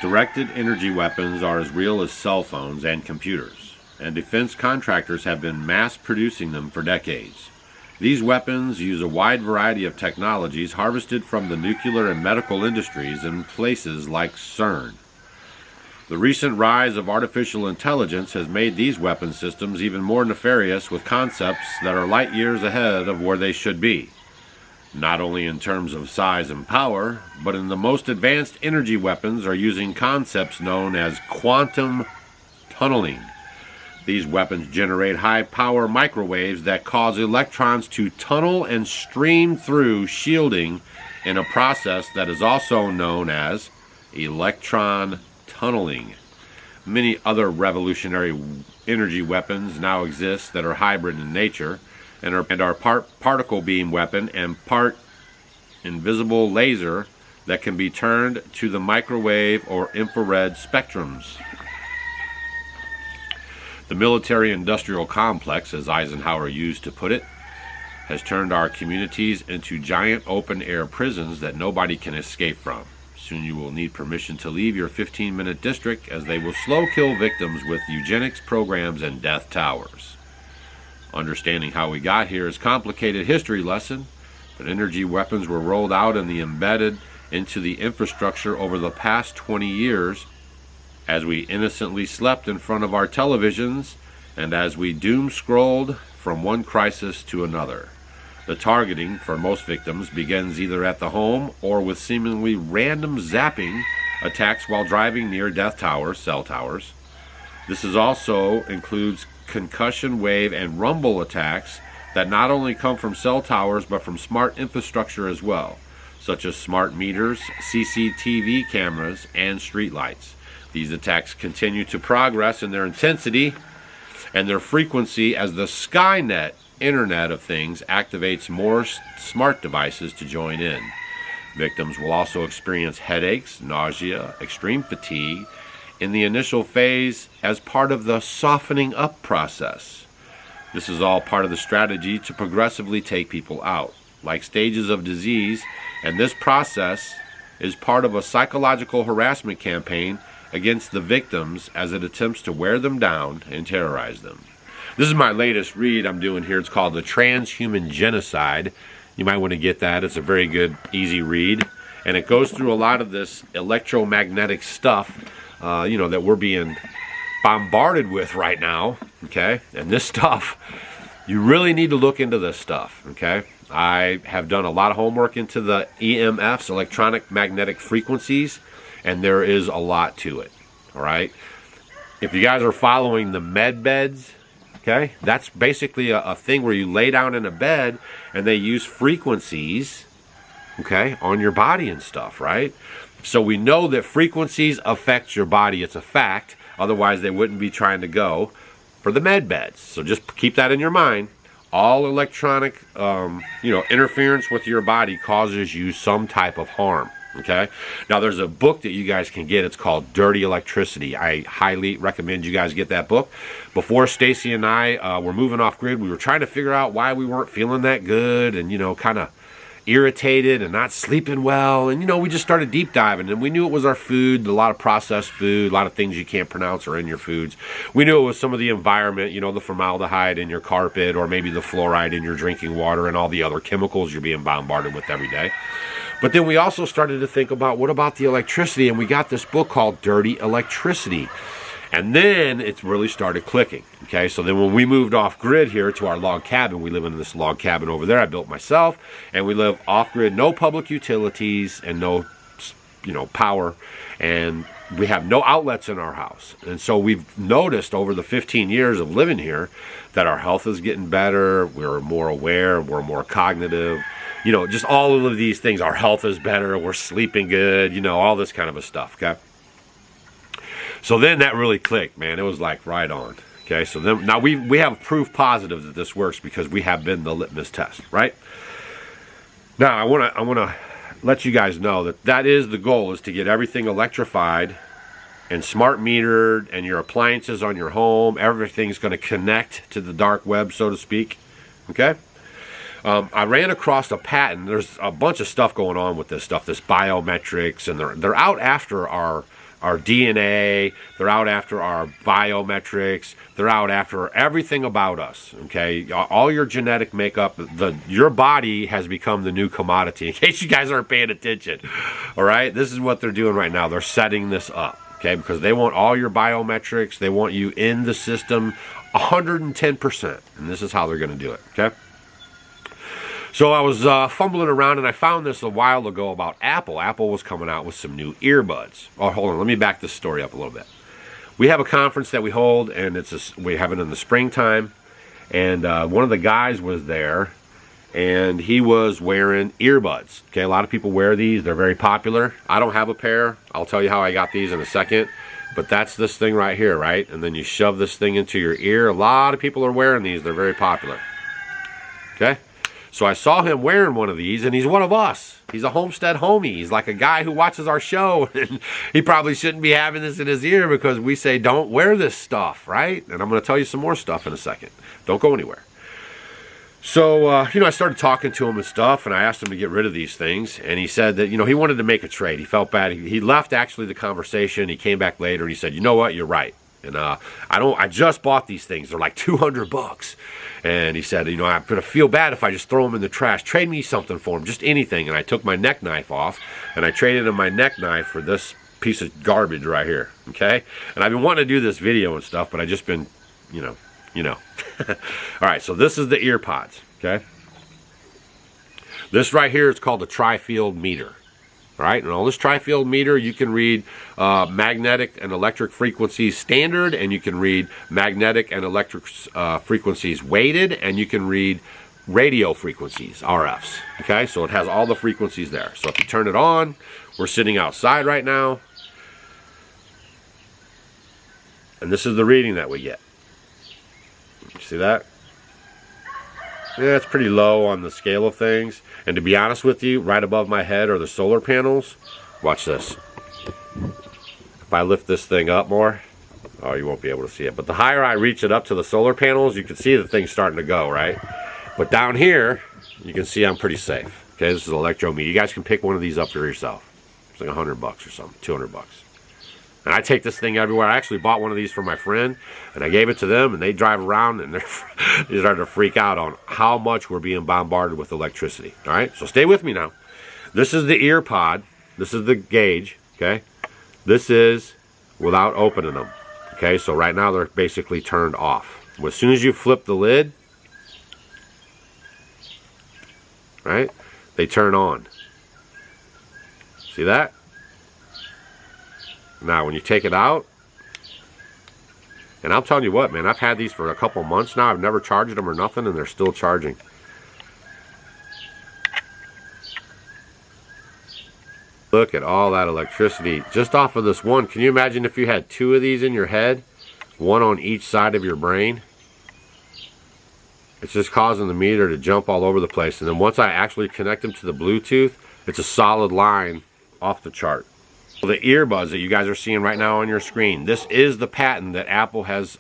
Directed energy weapons are as real as cell phones and computers, and defense contractors have been mass producing them for decades. These weapons use a wide variety of technologies harvested from the nuclear and medical industries in places like CERN. The recent rise of artificial intelligence has made these weapon systems even more nefarious, with concepts that are light years ahead of where they should be, not only in terms of size and power, but in the most advanced energy weapons are using concepts known as quantum tunneling. These weapons generate high-power microwaves that cause electrons to tunnel and stream through shielding in a process that is also known as electron tunneling. Many other revolutionary energy weapons now exist that are hybrid in nature and are part particle beam weapon and part invisible laser that can be turned to the microwave or infrared spectrums. The military-industrial complex, as Eisenhower used to put it, has turned our communities into giant open-air prisons that nobody can escape from. Soon you will need permission to leave your 15-minute district, as they will slow-kill victims with eugenics programs and death towers. Understanding how we got here is a complicated history lesson, but energy weapons were rolled out and embedded into the infrastructure over the past 20 years as we innocently slept in front of our televisions and as we doom-scrolled from one crisis to another. The targeting for most victims begins either at the home or with seemingly random zapping attacks while driving near death towers, cell towers. This also includes concussion wave and rumble attacks that not only come from cell towers but from smart infrastructure as well, such as smart meters, CCTV cameras, and streetlights. These attacks continue to progress in their intensity and their frequency as the Skynet Internet of Things activates more smart devices to join in. Victims will also experience headaches, nausea, extreme fatigue in the initial phase as part of the softening up process. This is all part of the strategy to progressively take people out, like stages of disease, and this process is part of a psychological harassment campaign against the victims as it attempts to wear them down and terrorize them. This is my latest read I'm doing here. It's called The Transhuman Genocide. You might want to get that. It's a very good, easy read. And it goes through a lot of this electromagnetic stuff, that we're being bombarded with right now, okay? And this stuff, you really need to look into this stuff, okay? I have done a lot of homework into the EMFs, electronic magnetic frequencies, and there is a lot to it, all right? If you guys are following the med beds, okay, that's basically a thing where you lay down in a bed and they use frequencies, okay, on your body and stuff, right? So we know that frequencies affect your body. It's a fact. Otherwise, they wouldn't be trying to go for the med beds. So just keep that in your mind. All electronic, interference with your body causes you some type of harm. Okay. Now there's a book that you guys can get. It's called Dirty Electricity. I highly recommend you guys get that book. Before Stacy and I were moving off grid, we were trying to figure out why we weren't feeling that good and, kind of irritated and not sleeping well. And, we just started deep diving, and we knew it was our food, a lot of processed food, a lot of things you can't pronounce are in your foods. We knew it was some of the environment, the formaldehyde in your carpet, or maybe the fluoride in your drinking water, and all the other chemicals you're being bombarded with every day. But then we also started to think about, what about the electricity? And we got this book called Dirty Electricity. And then it really started clicking. Okay, so then when we moved off grid here to our log cabin, we live in this log cabin over there I built myself, and we live off grid, no public utilities and no, power, and we have no outlets in our house. And so we've noticed over the 15 years of living here that our health is getting better, we're more aware, we're more cognitive, just all of these things. Our health is better, we're sleeping good, all this kind of a stuff, okay? So then that really clicked, man. It was like right on. Okay, so then now we have proof positive that this works because we have been the litmus test, right? Now I want to let you guys know that is the goal, is to get everything electrified and smart metered, and your appliances on your home, everything's going to connect to the dark web, so to speak. Okay. I ran across a patent. There's a bunch of stuff going on with this stuff, this biometrics, and they're out after our our DNA. They're out after our biometrics. They're out after everything about us, okay? All your genetic makeup, your body has become the new commodity, in case you guys aren't paying attention, all right? This is what they're doing right now. They're setting this up, okay? Because they want all your biometrics. They want you in the system 110%, and this is how they're going to do it, okay? So I was fumbling around, and I found this a while ago about Apple. Apple was coming out with some new earbuds. Oh, hold on. Let me back this story up a little bit. We have a conference that we hold, and we have it in the springtime. And one of the guys was there, and he was wearing earbuds. Okay, a lot of people wear these. They're very popular. I don't have a pair. I'll tell you how I got these in a second. But that's this thing right here, right? And then you shove this thing into your ear. A lot of people are wearing these. They're very popular. Okay? So I saw him wearing one of these, and he's one of us. He's a Homestead homie. He's like a guy who watches our show, and he probably shouldn't be having this in his ear because we say, don't wear this stuff, right? And I'm going to tell you some more stuff in a second. Don't go anywhere. So, I started talking to him and stuff, and I asked him to get rid of these things, and he said that, he wanted to make a trade. He felt bad. He left, actually, the conversation. He came back later, and he said, you know what, you're right. And I just bought these things. They're like $200. And he said, I'm going to feel bad if I just throw them in the trash. Trade me something for them, just anything. And I took my neck knife off, and I traded him my neck knife for this piece of garbage right here, okay? And I've been wanting to do this video and stuff, but I've just been, All right, so this is the ear pods, okay? This right here is called the tri-field meter. All right, and on this tri-field meter, you can read magnetic and electric frequencies standard, and you can read magnetic and electric frequencies weighted, and you can read radio frequencies, RFs. Okay, so it has all the frequencies there. So if you turn it on, we're sitting outside right now, and this is the reading that we get. You see that? Yeah, it's pretty low on the scale of things. And to be honest with you, right above my head are the solar panels. Watch this. If I lift this thing up more, oh, you won't be able to see it. But the higher I reach it up to the solar panels, you can see the thing's starting to go, right? But down here, you can see I'm pretty safe. Okay, this is an electrometer. You guys can pick one of these up for yourself. It's like $100 or something, $200. And I take this thing everywhere. I actually bought one of these for my friend, and I gave it to them, and they drive around, and they're starting to freak out on how much we're being bombarded with electricity. All right, so stay with me now. This is the ear pod. This is the gauge, okay? This is without opening them, okay? So right now they're basically turned off. Well, as soon as you flip the lid, right, they turn on. See that? Now, when you take it out, and I'm telling you what, man, I've had these for a couple months now. I've never charged them or nothing, and they're still charging. Look at all that electricity just off of this one. Can you imagine if you had two of these in your head, one on each side of your brain? It's just causing the meter to jump all over the place. And then once I actually connect them to the Bluetooth, it's a solid line off the chart. The earbuds that you guys are seeing right now on your screen, this is the patent that Apple has,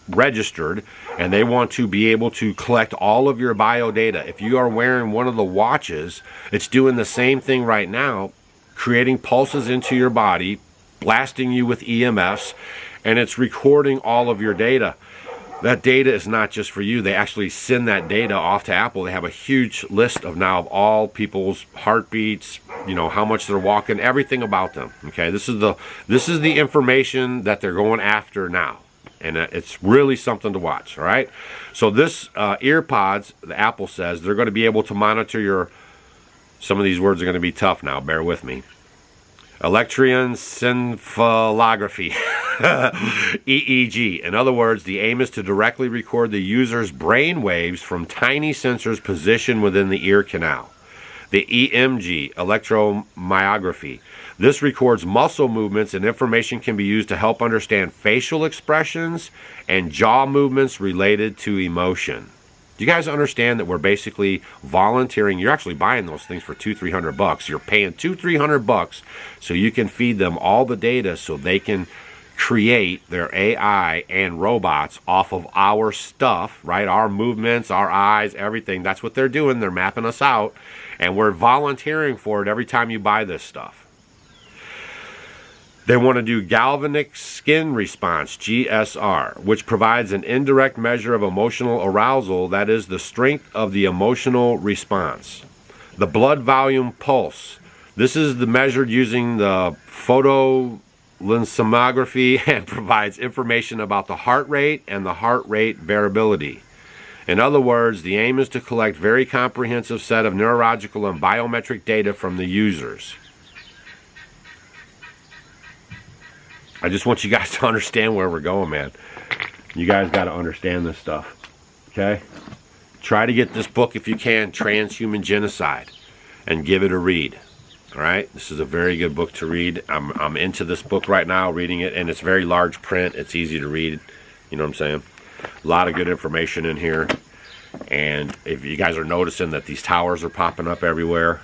registered, and they want to be able to collect all of your bio data. If you are wearing one of the watches, it's doing the same thing right now, creating pulses into your body, blasting you with EMFs, and it's recording all of your data. That data is not just for you. They actually send that data off to Apple. They have a huge list of all people's heartbeats, how much they're walking, everything about them. Okay, this is the information that they're going after now, and it's really something to watch. All right, so this ear pods, the Apple says they're going to be able to monitor your. Some of these words are going to be tough now. Bear with me. Electroencephalography, EEG. In other words, the aim is to directly record the user's brain waves from tiny sensors positioned within the ear canal. The EMG, electromyography. This records muscle movements, and information can be used to help understand facial expressions and jaw movements related to emotion. Do you guys understand that we're basically volunteering? You're actually buying those things for $200-300. You're paying $200-300 so you can feed them all the data so they can create their AI and robots off of our stuff, right? Our movements, our eyes, everything. That's what they're doing. They're mapping us out, and we're volunteering for it every time you buy this stuff. They want to do galvanic skin response, GSR, which provides an indirect measure of emotional arousal, that is, the strength of the emotional response. The blood volume pulse. This is measured using the photolensomography and provides information about the heart rate and the heart rate variability. In other words, the aim is to collect very comprehensive set of neurological and biometric data from the users. I just want you guys to understand where we're going, man. You guys got to understand this stuff, okay? Try to get this book if you can, Transhuman Genocide, and give it a read, all right? This is a very good book to read. I'm into this book right now, reading it, and it's very large print. It's easy to read, you know what I'm saying? A lot of good information in here. And if you guys are noticing that these towers are popping up everywhere,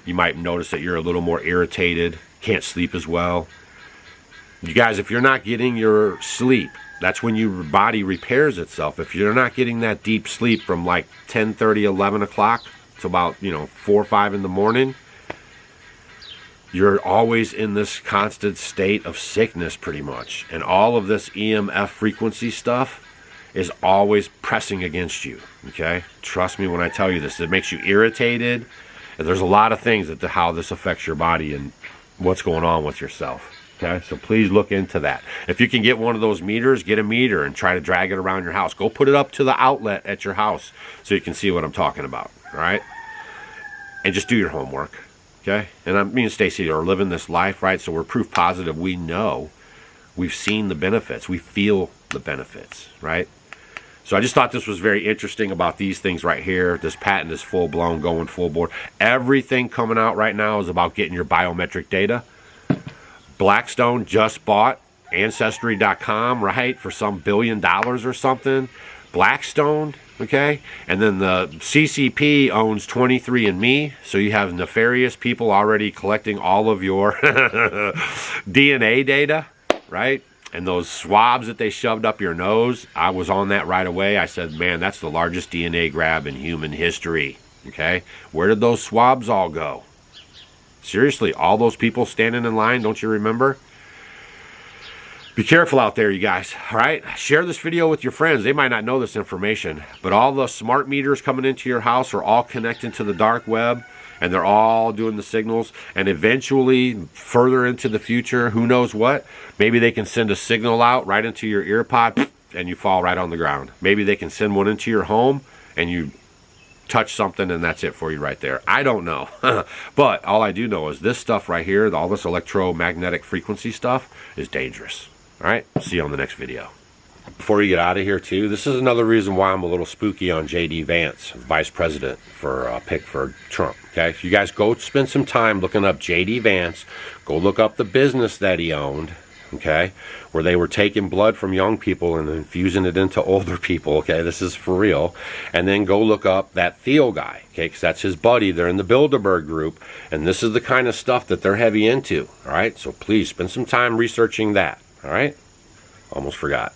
you might notice that you're a little more irritated, can't sleep as well. You guys, if you're not getting your sleep, that's when your body repairs itself. If you're not getting that deep sleep from like 10:30, 11 o'clock to about, 4 or 5 in the morning, you're always in this constant state of sickness pretty much. And all of this EMF frequency stuff is always pressing against you, okay? Trust me when I tell you this. It makes you irritated. And there's a lot of things that how this affects your body and what's going on with yourself. Okay, so please look into that. If you can get one of those meters, get a meter and try to drag it around your house. Go put it up to the outlet at your house so you can see what I'm talking about, all right? And just do your homework, okay? And me and Stacy are living this life, right? So we're proof positive. We know. We've seen the benefits. We feel the benefits, right? So I just thought this was very interesting about these things right here. This patent is full-blown, going full board. Everything coming out right now is about getting your biometric data. Blackstone just bought Ancestry.com, right, for some $1 billion or something. Blackstone, okay? And then the CCP owns 23andMe, so you have nefarious people already collecting all of your DNA data, right? And those swabs that they shoved up your nose, I was on that right away. I said, man, that's the largest DNA grab in human history, okay? Where did those swabs all go? Seriously, all those people standing in line, don't you remember? Be careful out there, you guys, all right? Share this video with your friends. They might not know this information, but all the smart meters coming into your house are all connecting to the dark web, and they're all doing the signals, and eventually, further into the future, who knows what, maybe they can send a signal out right into your ear pod, and you fall right on the ground. Maybe they can send one into your home, and you touch something and that's it for you right there. I don't know. But all I do know is this stuff right here, all this electromagnetic frequency stuff is dangerous. All right, see you on the next video. Before you get out of here too, this is another reason why I'm a little spooky on J.D. Vance, vice president for pick for Trump. Okay, so you guys go spend some time looking up J.D. Vance. Go look up the business that he owned. Okay, where they were taking blood from young people and infusing it into older people. Okay, this is for real. And then go look up that Thiel guy, okay, because that's his buddy. They're in the Bilderberg group, and this is the kind of stuff that they're heavy into. All right, so please spend some time researching that. All right, almost forgot.